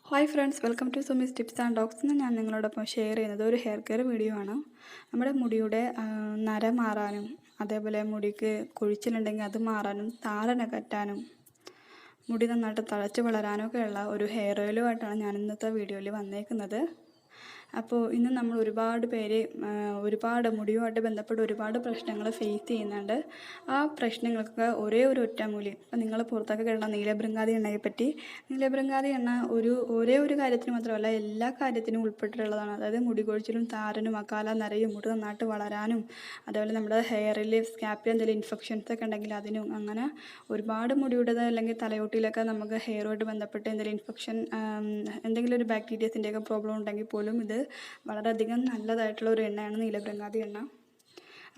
Hi friends, welcome to Sumi's tips and docs. എന്ന് ഞാൻ നിങ്ങളോടൊപ്പം ഷെയർ ചെയ്യുന്നത് ഒരു ഹെയർ കെയർ വീഡിയോ ആണ്. നമ്മുടെ മുടിയുടെ നര മാറാനും അതേപോലെ മുടിക്ക് കൊഴിച്ചിലുണ്ടെങ്കിൽ അത് മാറാനും താരൻ അകറ്റാനും മുടി നന്നായിട്ട് തഴച്ച് വളരാനൊക്കെ ഉള്ള ഒരു ഹെയർ ഓയിലുമായിട്ടാണ് ഞാൻ ഇന്നത്തെ വീഡിയോയിൽ വന്നേക്കുന്നത്. അപ്പോൾ ഇന്ന് നമ്മൾ ഒരുപാട് പേര് ഒരുപാട് മുടിയുമായിട്ട് ബന്ധപ്പെട്ട് ഒരുപാട് പ്രശ്നങ്ങൾ ഫേസ് ചെയ്യുന്നുണ്ട്. ആ പ്രശ്നങ്ങൾക്ക് ഒരേ ഒരു ഒറ്റമൂലി, ഇപ്പം നിങ്ങൾ പുറത്തൊക്കെ കേട്ട നീലഭൃംഗാതി എണ്ണയെ പറ്റി. നീലഭൃംഗാതി എണ്ണ ഒരേ ഒരു കാര്യത്തിന് മാത്രമല്ല, എല്ലാ കാര്യത്തിനും ഉൾപ്പെട്ടിട്ടുള്ളതാണ്. അതായത് മുടി കൊഴിച്ചിലും താരനും അകാല നരയും മുടി നന്നായിട്ട് വളരാനും അതേപോലെ നമ്മുടെ ഹെയറിൽ സ്കാപ്പിൽ എന്തെങ്കിലും ഇൻഫെക്ഷൻസ് ഒക്കെ ഉണ്ടെങ്കിൽ അതിനും, അങ്ങനെ ഒരുപാട് മുടിയുടേത് അല്ലെങ്കിൽ തലയോട്ടിയിലൊക്കെ നമുക്ക് ഹെയറുമായിട്ട് ബന്ധപ്പെട്ട് എന്തെങ്കിലും ഇൻഫെക്ഷൻ എന്തെങ്കിലും ഒരു ബാക്ടീരിയസിൻ്റെയൊക്കെ പ്രോബ്ലം ഉണ്ടെങ്കിൽ പോലും ഇത് വളരെയധികം നല്ലതായിട്ടുള്ള ഒരു എണ്ണയാണ് നീലഭൃംഗാതി എണ്ണ.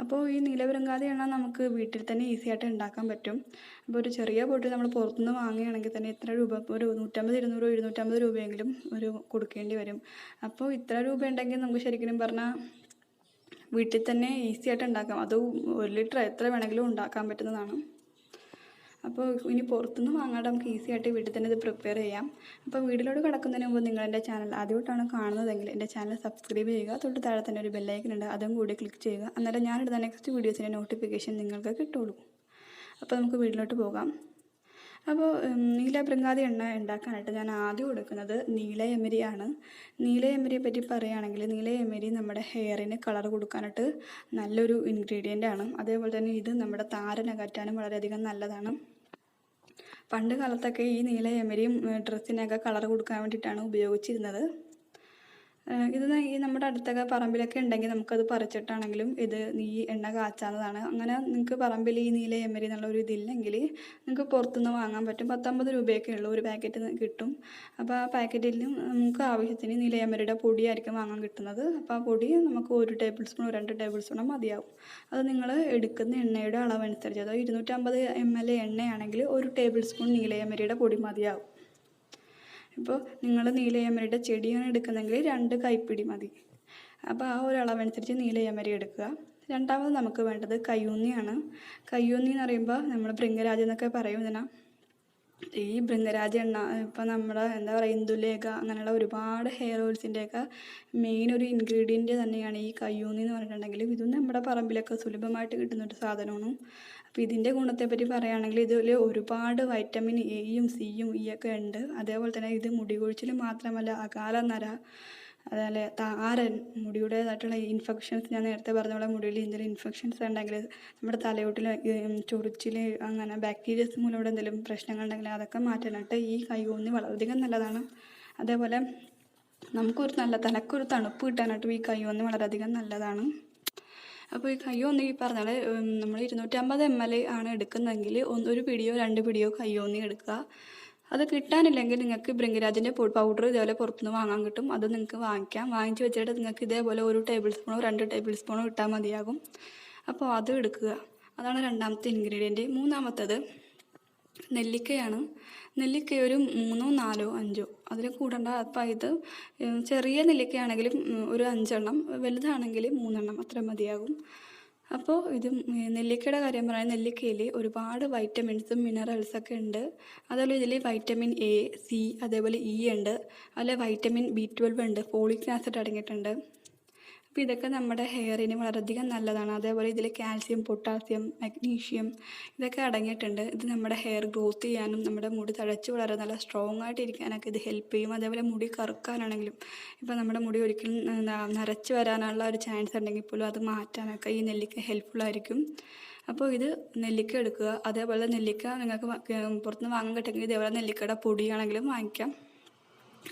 അപ്പോൾ ഈ നീലഭൃംഗാതി എണ്ണ നമുക്ക് വീട്ടിൽ തന്നെ ഈസി ആയിട്ട് ഉണ്ടാക്കാൻ പറ്റും. അപ്പോൾ ഒരു ചെറിയ ബോട്ടിൽ നമ്മൾ പുറത്തുനിന്ന് വാങ്ങുകയാണെങ്കിൽ തന്നെ ഇത്ര രൂപ, ഒരു 150, 200, 250 രൂപയെങ്കിലും കൊടുക്കേണ്ടി വരും. അപ്പോൾ ഇത്ര രൂപ ഉണ്ടെങ്കിൽ നമുക്ക് ശരിക്കും പറഞ്ഞാൽ വീട്ടിൽ തന്നെ ഈസി ആയിട്ട് ഉണ്ടാക്കാം. അത് 1 ലിറ്റർ എത്ര വേണമെങ്കിലും ഉണ്ടാക്കാൻ പറ്റുന്നതാണ്. അപ്പോൾ ഇനി പുറത്തുനിന്ന് വാങ്ങാതെ നമുക്ക് ഈസി ആയിട്ട് വീട്ടിൽ തന്നെ ഇത് പ്രിപ്പയർ ചെയ്യാം. അപ്പോൾ വീഡിയോയിലോട്ട് കിടക്കുന്നതിന് മുമ്പ് നിങ്ങൾ എൻ്റെ ചാനൽ ആദ്യമായിട്ടാണ് കാണുന്നതെങ്കിൽ എൻ്റെ ചാനൽ സബ്സ്ക്രൈബ് ചെയ്യുക. തൊട്ട് താഴെ തന്നെ ഒരു ബെല്ലൈക്കൻ ഉണ്ട്, അതും കൂടി ക്ലിക്ക് ചെയ്യുക. അന്നേരം ഞാനിടുന്ന നെക്സ്റ്റ് വീഡിയോസിൻ്റെ നോട്ടിഫിക്കേഷൻ നിങ്ങൾക്ക് കിട്ടുള്ളൂ. അപ്പോൾ നമുക്ക് വീട്ടിലോട്ട് പോകാം. അപ്പോൾ നീലഭൃംഗാതി എണ്ണ ഉണ്ടാക്കാനായിട്ട് ഞാൻ ആദ്യം കൊടുക്കുന്നത് നീലയമരിയാണ്. നീലയമരിയെ പറ്റി പറയുകയാണെങ്കിൽ നീലയമരി നമ്മുടെ ഹെയറിന് കളർ കൊടുക്കാനായിട്ട് നല്ലൊരു ഇൻഗ്രീഡിയൻ്റ് ആണ്. അതേപോലെ തന്നെ ഇത് നമ്മുടെ താരൻ അകറ്റാനും വളരെയധികം നല്ലതാണ്. പണ്ട് കാലത്തൊക്കെ ഈ നീലയമരിയും ഡ്രസ്സിനൊക്കെ കളർ കൊടുക്കാൻ വേണ്ടിയിട്ടാണ് ഉപയോഗിച്ചിരുന്നത്. ഇത് ഈ നമ്മുടെ അടുത്തൊക്കെ പറമ്പിലൊക്കെ ഉണ്ടെങ്കിൽ നമുക്കത് പറിച്ചിട്ടാണെങ്കിലും ഈ എണ്ണ കാച്ചാവുന്നതാണ്. അങ്ങനെ നിങ്ങൾക്ക് പറമ്പിൽ ഈ നീലയമരി എന്നുള്ള ഒരു ഇതില്ലെങ്കിൽ നിങ്ങൾക്ക് പുറത്തുനിന്ന് വാങ്ങാൻ പറ്റും. 19 രൂപയൊക്കെ ഉള്ളൂ ഒരു പാക്കറ്റ് കിട്ടും. അപ്പോൾ ആ പാക്കറ്റിൽ നമുക്ക് ആവശ്യത്തിന് നീലയമരിയുടെ പൊടിയായിരിക്കും വാങ്ങാൻ കിട്ടുന്നത്. അപ്പോൾ ആ പൊടി നമുക്ക് 1 ടേബിൾ സ്പൂൺ 2 ടേബിൾ സ്പൂണോ മതിയാവും. അത് നിങ്ങൾ എടുക്കുന്ന എണ്ണയുടെ അളവനുസരിച്ച്, അതായത് 250 ml എണ്ണയാണെങ്കിൽ 1 ടേബിൾ സ്പൂൺ നീലയമരിയുടെ പൊടി മതിയാവും. ഇപ്പോൾ നിങ്ങൾ നീലയമരിയുടെ ചെടിയാണ് എടുക്കുന്നതെങ്കിൽ 2 കൈപ്പിടി മതി. അപ്പോൾ ആ ഒരു അളവനുസരിച്ച് നീലയമരി എടുക്കുക. രണ്ടാമത് നമുക്ക് വേണ്ടത് കയ്യൂന്നിയാണ്. കയ്യൂന്നി എന്ന് പറയുമ്പോൾ നമ്മൾ ഭൃംഗരാജ് എന്നൊക്കെ പറയും ഇതിനാ. ഈ ഭൃംഗരാജ് എണ്ണ ഇപ്പോൾ നമ്മുടെ എന്താ പറയുക, ഇന്ദുലേഖ അങ്ങനെയുള്ള ഒരുപാട് ഹെയർ ഓയിൽസിൻ്റെയൊക്കെ മെയിൻ ഒരു ഇൻഗ്രീഡിയൻറ്റ് തന്നെയാണ് ഈ കയ്യൂന്നി എന്ന് പറഞ്ഞിട്ടുണ്ടെങ്കിൽ. ഇതും നമ്മുടെ പറമ്പിലൊക്കെ സുലഭമായിട്ട് കിട്ടുന്നൊരു സാധനമാണ്. അപ്പോൾ ഇതിൻ്റെ ഗുണത്തെപ്പറ്റി പറയുകയാണെങ്കിൽ ഇതിൽ ഒരുപാട് വൈറ്റമിൻ എയും സിയും ഇയൊക്കെ ഉണ്ട്. അതേപോലെ തന്നെ ഇത് മുടി കൊഴിച്ചിൽ മാത്രമല്ല, അകാല നര, അതുപോലെ താരൻ, മുടിയുടേതായിട്ടുള്ള ഇൻഫെക്ഷൻസ്, ഞാൻ നേരത്തെ പറഞ്ഞ പോലെ മുടിയിൽ എന്തെങ്കിലും ഇൻഫെക്ഷൻസ് ഉണ്ടെങ്കിൽ, നമ്മുടെ തലയോട്ടിൽ ചൊറിച്ചിൽ അങ്ങനെ ബാക്ടീരിയസ് മൂലം ഇവിടെ എന്തെങ്കിലും പ്രശ്നങ്ങളുണ്ടെങ്കിൽ അതൊക്കെ മാറ്റാനായിട്ട് ഈ കയ്യൂന്നി വളരെയധികം നല്ലതാണ്. അതേപോലെ നമുക്കൊരു തലക്കൊരു തണുപ്പ് കിട്ടാനായിട്ടും ഈ കയ്യൂന്നി വളരെയധികം നല്ലതാണ്. അപ്പോൾ ഈ കയ്യോന്നി പറഞ്ഞാൽ നമ്മൾ 250 ml ആണ് എടുക്കുന്നതെങ്കിൽ 1 പിടിയോ 2 പിടിയോ കയ്യോന്നി എടുക്കുക. അത് കിട്ടാനില്ലെങ്കിൽ നിങ്ങൾക്ക് ഭൃംഗരാജിൻ്റെ പൗഡർ ഇതേപോലെ പുറത്തുനിന്ന് വാങ്ങാൻ കിട്ടും. അത് നിങ്ങൾക്ക് വാങ്ങിച്ച് വെച്ചിട്ട് നിങ്ങൾക്ക് ഇതേപോലെ 1 ടേബിൾ സ്പൂണോ 2 ടേബിൾ സ്പൂണോ ഇട്ടാൽ മതിയാകും. അപ്പോൾ അത് എടുക്കുക. അതാണ് രണ്ടാമത്തെ ഇൻഗ്രീഡിയൻറ്റ്. മൂന്നാമത്തേത് നെല്ലിക്കയാണ്. നെല്ലിക്ക ഒരു 3, 4, 5 അതിൽ കൂടണ്ട. അപ്പോൾ ഇത് ചെറിയ നെല്ലിക്കയാണെങ്കിലും ഒരു 5 എണ്ണം, വലുതാണെങ്കിൽ 3 എണ്ണം അത്ര മതിയാകും. അപ്പോൾ ഇത് നെല്ലിക്കയുടെ കാര്യം പറയാൻ, നെല്ലിക്കയിൽ ഒരുപാട് വൈറ്റമിൻസും മിനറൽസൊക്കെ ഉണ്ട്. അതുപോലെ ഇതിൽ വൈറ്റമിൻ എ, സി, അതേപോലെ ഇ ഉണ്ട്. അതുപോലെ വൈറ്റമിൻ B12 ഉണ്ട്, ഫോളിക് ആസിഡ് അടങ്ങിയിട്ടുണ്ട്. അപ്പോൾ ഇതൊക്കെ നമ്മുടെ ഹെയറിന് വളരെയധികം നല്ലതാണ്. അതേപോലെ ഇതിൽ കാൽസ്യം, പൊട്ടാസ്യം, മഗ്നീഷ്യം ഇതൊക്കെ അടങ്ങിയിട്ടുണ്ട്. ഇത് നമ്മുടെ ഹെയർ ഗ്രോത്ത് ചെയ്യാനും നമ്മുടെ മുടി തഴച്ച് വളരാൻ നല്ല സ്ട്രോങ് ആയിട്ട് ഇരിക്കാനൊക്കെ ഇത് ഹെൽപ്പ് ചെയ്യും. അതേപോലെ മുടി കറുക്കാനാണെങ്കിലും, ഇപ്പോൾ നമ്മുടെ മുടി ഒരിക്കലും നരച്ച് വരാനുള്ള ഒരു ചാൻസ് ഉണ്ടെങ്കിൽ പോലും അത് മാറ്റാനൊക്കെ ഈ നെല്ലിക്ക ഹെൽപ്ഫുള്ളായിരിക്കും. അപ്പോൾ ഇത് നെല്ലിക്ക എടുക്കുക. അതേപോലെ നെല്ലിക്ക നിങ്ങൾക്ക് പുറത്തുനിന്ന് വാങ്ങാൻ കിട്ടുമെങ്കിൽ ഇതേപോലെ നെല്ലിക്കയുടെ പൊടിയാണെങ്കിലും വാങ്ങിക്കാം.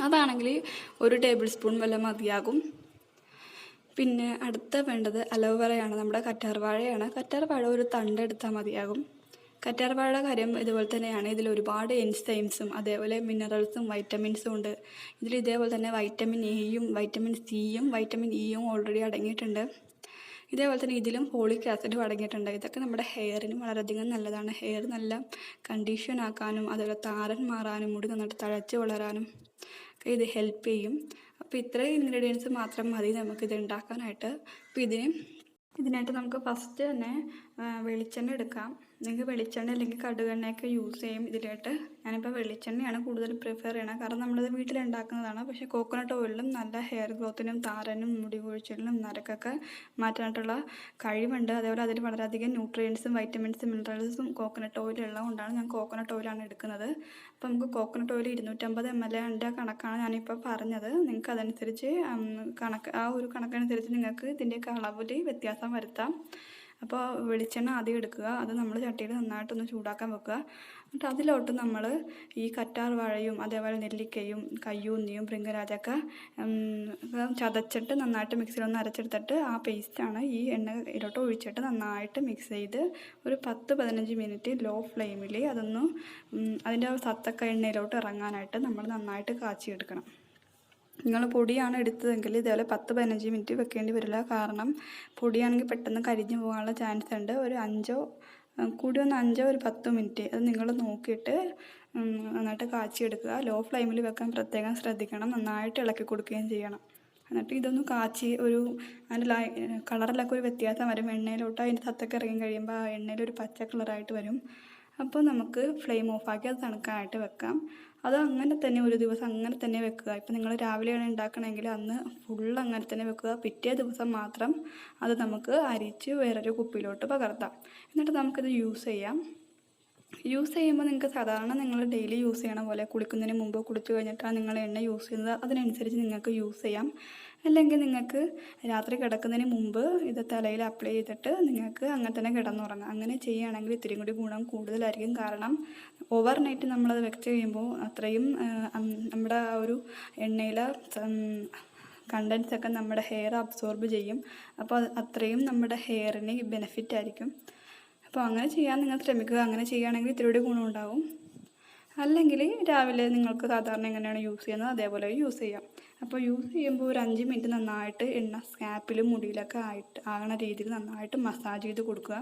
അതാണെങ്കിൽ 1 ടേബിൾ സ്പൂൺ വല്ല മതിയാകും. പിന്നെ അടുത്ത വേണ്ടത് അലോവേറയാണ്, നമ്മുടെ കറ്റാർവാഴയാണ്. കറ്റാർവാഴ ഒരു തണ്ട് എടുത്താൽ മതിയാകും. കറ്റാർവാഴയുടെ കാര്യം ഇതുപോലെ തന്നെയാണ്. ഇതിൽ ഒരുപാട് എൻസൈംസും അതേപോലെ മിനറൽസും വൈറ്റമിൻസും ഉണ്ട്. ഇതിൽ ഇതേപോലെ തന്നെ വൈറ്റമിൻ എയും വൈറ്റമിൻ സിയും വൈറ്റമിൻ ഇയും ഓൾറെഡി അടങ്ങിയിട്ടുണ്ട്. ഇതേപോലെ തന്നെ ഇതിലും ഫോളിക് ആസിഡും അടങ്ങിയിട്ടുണ്ട്. ഇതൊക്കെ നമ്മുടെ ഹെയറിന് വളരെയധികം നല്ലതാണ്. ഹെയർ നല്ല കണ്ടീഷൻ ആക്കാനും അതേപോലെ താരൻ മാറാനും മുടി നന്നായിട്ട് തഴച്ച് വളരാനും ഒക്കെ ഇത് ഹെൽപ്പ് ചെയ്യും. അപ്പോൾ ഇത്രയും ഇൻഗ്രീഡിയൻസ് മാത്രം മതി നമുക്കിത് ഉണ്ടാക്കാനായിട്ട്. അപ്പോൾ ഇതിനായിട്ട് നമുക്ക് ഫസ്റ്റ് തന്നെ വെളിച്ചെണ്ണ എടുക്കാം. നിങ്ങൾക്ക് വെളിച്ചെണ്ണ അല്ലെങ്കിൽ കടുകെണ്ണയൊക്കെ യൂസ് ചെയ്യും ഇതിലായിട്ട്. ഞാനിപ്പോൾ വെളിച്ചെണ്ണയാണ് കൂടുതൽ പ്രിഫർ ചെയ്യണത്, കാരണം നമ്മളിത് വീട്ടിലുണ്ടാക്കുന്നതാണ്. പക്ഷേ കോക്കനട്ട് ഓയിലിലും നല്ല ഹെയർ ഗ്രോത്തിനും താരനും മുടി കൊഴിച്ചിലിനും നരക്കൊക്കെ മാറ്റാനായിട്ടുള്ള കഴിവുണ്ട്. അതേപോലെ അതിൽ വളരെയധികം ന്യൂട്രിയൻസും വൈറ്റമിൻസും മിനറൽസും കോക്കനട്ട് ഓയിലുള്ളത് കൊണ്ടാണ് ഞാൻ കോക്കനട്ട് ഓയിലാണ് എടുക്കുന്നത്. അപ്പോൾ നമുക്ക് കോക്കനട്ട് ഓയിൽ 250 ml കണക്കാണ് ഞാനിപ്പോൾ പറഞ്ഞത്. നിങ്ങൾക്ക് അതനുസരിച്ച് ആ ഒരു കണക്കനുസരിച്ച് നിങ്ങൾക്ക് ഇതിൻ്റെയൊക്കെ അളവിൽ വ്യത്യാസം വരുത്താം. അപ്പോൾ വെളിച്ചെണ്ണ ആദ്യം എടുക്കുക, അത് നമ്മൾ ചട്ടിയിൽ നന്നായിട്ടൊന്ന് ചൂടാക്കാൻ വെക്കുക. എന്നിട്ട് അതിലോട്ട് നമ്മൾ ഈ കറ്റാർ വാഴയും അതേപോലെ നെല്ലിക്കയും കയ്യൂന്നിയും ഭൃംഗരാജൊക്കെ ചതച്ചിട്ട് നന്നായിട്ട് മിക്സിയിലൊന്ന് അരച്ചെടുത്തിട്ട് ആ പേസ്റ്റാണ് ഈ എണ്ണയിലോട്ട് ഒഴിച്ചിട്ട് നന്നായിട്ട് മിക്സ് ചെയ്ത് ഒരു 10-15 മിനിറ്റ് ലോ ഫ്ലെയിമിൽ അതൊന്ന് അതിൻ്റെ സത്തൊക്കെ എണ്ണയിലോട്ട് ഇറങ്ങാനായിട്ട് നമ്മൾ നന്നായിട്ട് കാച്ചിയെടുക്കണം. നിങ്ങൾ പൊടിയാണ് എടുത്തതെങ്കിൽ ഇതേപോലെ 10-15 മിനിറ്റ് വെക്കേണ്ടി വരില്ല, കാരണം പൊടിയാണെങ്കിൽ പെട്ടെന്ന് കരിഞ്ഞു പോകാനുള്ള ചാൻസ് ഉണ്ട്. ഒരു 5-10 മിനിറ്റ് അത് നിങ്ങൾ നോക്കിയിട്ട് നന്നായിട്ട് കാച്ചിയെടുക്കുക. ലോ ഫ്ലെയിമിൽ വെക്കാൻ പ്രത്യേകം ശ്രദ്ധിക്കണം, നന്നായിട്ട് ഇളക്കി കൊടുക്കുകയും ചെയ്യണം. എന്നിട്ട് ഇതൊന്ന് കാച്ചി അതിൻ്റെ കളറിലൊക്കെ ഒരു വ്യത്യാസം വരും. എണ്ണയിലോട്ട് അതിൻ്റെ സത്തൊക്കെ ഇറങ്ങി കഴിയുമ്പോൾ ആ എണ്ണയിൽ ഒരു പച്ച കളറായിട്ട് വരും. അപ്പോൾ നമുക്ക് ഫ്ലെയിം ഓഫാക്കി അത് തണുക്കാനായിട്ട് വെക്കാം. അത് അങ്ങനെ തന്നെ ഒരു ദിവസം അങ്ങനെ തന്നെ വെക്കുക. ഇപ്പം നിങ്ങൾ രാവിലെയാണ് ഉണ്ടാക്കണമെങ്കിൽ അന്ന് ഫുൾ അങ്ങനെ തന്നെ വെക്കുക. പിറ്റേ ദിവസം മാത്രം അത് നമുക്ക് അരിച്ച് വേറൊരു കുപ്പിയിലോട്ട് പകർത്താം. എന്നിട്ട് നമുക്കിത് യൂസ് ചെയ്യാം. യൂസ് ചെയ്യുമ്പോൾ നിങ്ങൾക്ക് സാധാരണ നിങ്ങൾ ഡെയിലി യൂസ് ചെയ്യണ പോലെ കുളിക്കുന്നതിന് മുമ്പ് കുളിച്ച് കഴിഞ്ഞിട്ടാണ് നിങ്ങൾ എണ്ണ യൂസ് ചെയ്യുന്നത്, അതിനനുസരിച്ച് നിങ്ങൾക്ക് യൂസ് ചെയ്യാം. അല്ലെങ്കിൽ നിങ്ങൾക്ക് രാത്രി കിടക്കുന്നതിന് മുമ്പ് ഇത് തലയിൽ അപ്ലൈ ചെയ്തിട്ട് നിങ്ങൾക്ക് അങ്ങനെ തന്നെ കിടന്നുറങ്ങാം. അങ്ങനെ ചെയ്യുകയാണെങ്കിൽ ഇത്തിരി കൂടി ഗുണം കൂടുതലായിരിക്കും. കാരണം ഓവർ നൈറ്റ് നമ്മളത് വെച്ച് കഴിയുമ്പോൾ അത്രയും നമ്മുടെ ആ ഒരു എണ്ണയിലെ കണ്ടൻസൊക്കെ നമ്മുടെ ഹെയർ അബ്സോർബ് ചെയ്യും. അപ്പോൾ അത്രയും നമ്മുടെ ഹെയറിന് ബെനിഫിറ്റ് ആയിരിക്കും. അപ്പോൾ അങ്ങനെ ചെയ്യാൻ നിങ്ങൾ ശ്രമിക്കുക. അങ്ങനെ ചെയ്യുകയാണെങ്കിൽ ഇത്തിരി കൂടി ഗുണമുണ്ടാകും. അല്ലെങ്കിൽ രാവിലെ നിങ്ങൾക്ക് സാധാരണ എങ്ങനെയാണ് യൂസ് ചെയ്യുന്നത് അതേപോലെ യൂസ് ചെയ്യാം. അപ്പോൾ യൂസ് ചെയ്യുമ്പോൾ ഒരു 5 മിനിറ്റ് നന്നായിട്ട് എണ്ണ സ്കാപ്പിലും മുടിയിലൊക്കെ ആകണ രീതിയിൽ നന്നായിട്ട് മസാജ് ചെയ്ത് കൊടുക്കുക.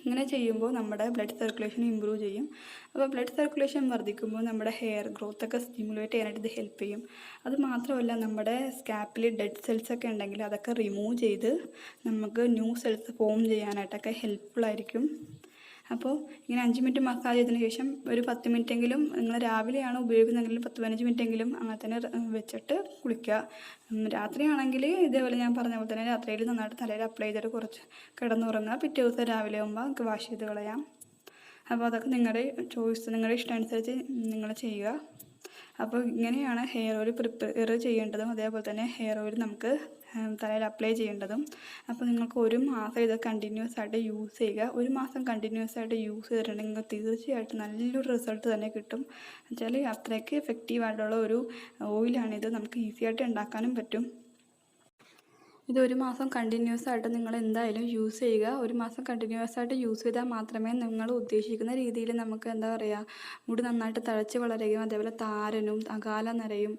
ഇങ്ങനെ ചെയ്യുമ്പോൾ നമ്മുടെ ബ്ലഡ് സർക്കുലേഷൻ ഇമ്പ്രൂവ് ചെയ്യും. അപ്പോൾ ബ്ലഡ് സർക്കുലേഷൻ വർദ്ധിക്കുമ്പോൾ നമ്മുടെ ഹെയർ ഗ്രോത്തൊക്കെ സ്റ്റിമുലേറ്റ് ചെയ്യാനായിട്ട് ഇത് ഹെൽപ്പ് ചെയ്യും. അത് മാത്രമല്ല നമ്മുടെ സ്കാപ്പിൽ ഡെഡ് സെൽസൊക്കെ ഉണ്ടെങ്കിൽ അതൊക്കെ റിമൂവ് ചെയ്ത് നമുക്ക് ന്യൂ സെൽസ് ഫോം ചെയ്യാനായിട്ടൊക്കെ ഹെൽപ്ഫുള്ളായിരിക്കും. അപ്പോൾ ഇങ്ങനെ 5 മിനിറ്റ് മസാജ് ചെയ്തതിന് ശേഷം ഒരു 10 മിനിറ്റെങ്കിലും നിങ്ങൾ രാവിലെയാണ് ഉപയോഗിക്കുന്നതെങ്കിൽ 10-15 മിനിറ്റെങ്കിലും അങ്ങനെ തന്നെ വെച്ചിട്ട് കുളിക്കുക. രാത്രിയാണെങ്കിൽ ഇതേപോലെ ഞാൻ പറഞ്ഞ പോലെ തന്നെ രാത്രിയിൽ നന്നായിട്ട് തലയിൽ അപ്ലൈ ചെയ്തിട്ട് കുറച്ച് കിടന്നുറങ്ങുക. പിറ്റേ ദിവസം രാവിലെ ആകുമ്പോൾ നമുക്ക് വാഷ് ചെയ്ത് കളയാം. അപ്പോൾ അതൊക്കെ നിങ്ങളുടെ ചോയ്സ്, നിങ്ങളുടെ ഇഷ്ടമനുസരിച്ച് നിങ്ങൾ ചെയ്യുക. അപ്പോൾ ഇങ്ങനെയാണ് ഹെയർ ഓയിൽ പ്രിപ്പയർ ചെയ്യേണ്ടതും അതേപോലെ തന്നെ ഹെയർ ഓയിൽ നമുക്ക് തലയിൽ അപ്ലൈ ചെയ്യേണ്ടതും. അപ്പോൾ നിങ്ങൾക്ക് 1 മാസം ഇത് കണ്ടിന്യൂസ് ആയിട്ട് യൂസ് ചെയ്യുക. 1 മാസം കണ്ടിന്യൂസ് ആയിട്ട് യൂസ് ചെയ്തിട്ടുണ്ടെങ്കിൽ തീർച്ചയായിട്ടും നല്ലൊരു റിസൾട്ട് തന്നെ കിട്ടും. എന്നുവെച്ചാൽ അത്രയ്ക്ക് എഫക്റ്റീവായിട്ടുള്ള ഒരു ഓയിലാണിത്. നമുക്ക് ഈസി ആയിട്ട് ഉണ്ടാക്കാനും പറ്റും. ഇത് 1 മാസം കണ്ടിന്യൂസ് ആയിട്ട് നിങ്ങൾ എന്തായാലും യൂസ് ചെയ്യുക. 1 മാസം കണ്ടിന്യൂസ് ആയിട്ട് യൂസ് ചെയ്താൽ മാത്രമേ നിങ്ങൾ ഉദ്ദേശിക്കുന്ന രീതിയിൽ നമുക്ക് എന്താ പറയുക മുടി നന്നായിട്ട് തഴച്ച് വളരുകയും അതേപോലെ താരനും അകാല നരയും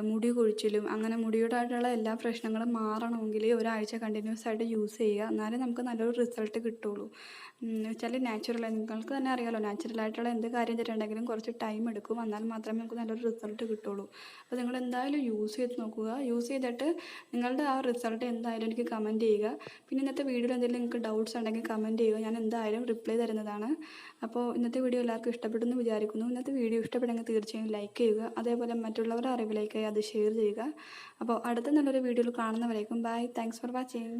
മുടി കൊഴിച്ചിലും അങ്ങനെ മുടിയോടായിട്ടുള്ള എല്ലാ പ്രശ്നങ്ങളും മാറണമെങ്കിൽ ഒരാഴ്ച കണ്ടിന്യൂസ് ആയിട്ട് യൂസ് ചെയ്യുക. എന്നാലേ നമുക്ക് നല്ലൊരു റിസൾട്ട് കിട്ടുള്ളൂ. വെച്ചാൽ നാച്ചുറലായി നിങ്ങൾക്ക് തന്നെ അറിയാമല്ലോ, നാച്ചുറലായിട്ടുള്ള എന്ത് കാര്യം ചെയ്തിട്ടുണ്ടെങ്കിലും കുറച്ച് ടൈം എടുക്കും. എന്നാൽ മാത്രമേ നമുക്ക് നല്ലൊരു റിസൾട്ട് കിട്ടുള്ളൂ. അപ്പോൾ നിങ്ങൾ എന്തായാലും യൂസ് ചെയ്ത് നോക്കുക. യൂസ് ചെയ്തിട്ട് നിങ്ങളുടെ ആ റിസൾട്ട് എന്തായാലും എനിക്ക് കമൻറ്റ് ചെയ്യുക. പിന്നെ ഇന്നത്തെ വീഡിയോയിൽ എന്തെങ്കിലും നിങ്ങൾക്ക് ഡൗട്ട്സ് ഉണ്ടെങ്കിൽ കമൻറ്റ് ചെയ്യുക, ഞാൻ എന്തായാലും റിപ്ലൈ തരുന്നതാണ്. അപ്പോൾ ഇന്നത്തെ വീഡിയോ എല്ലാവർക്കും ഇഷ്ടപ്പെട്ടെന്ന് വിചാരിക്കുന്നു. ഇന്നത്തെ വീഡിയോ ഇഷ്ടപ്പെടുമെങ്കിൽ തീർച്ചയായും ലൈക്ക് ചെയ്യുക. അതേപോലെ മറ്റുള്ളവരുടെ അറിവിലേക്കായി അത് ഷെയർ ചെയ്യുക. അപ്പോൾ അടുത്ത നല്ലൊരു വീഡിയോയിൽ കാണുന്നവരേക്കും ബൈ. Thanks for watching.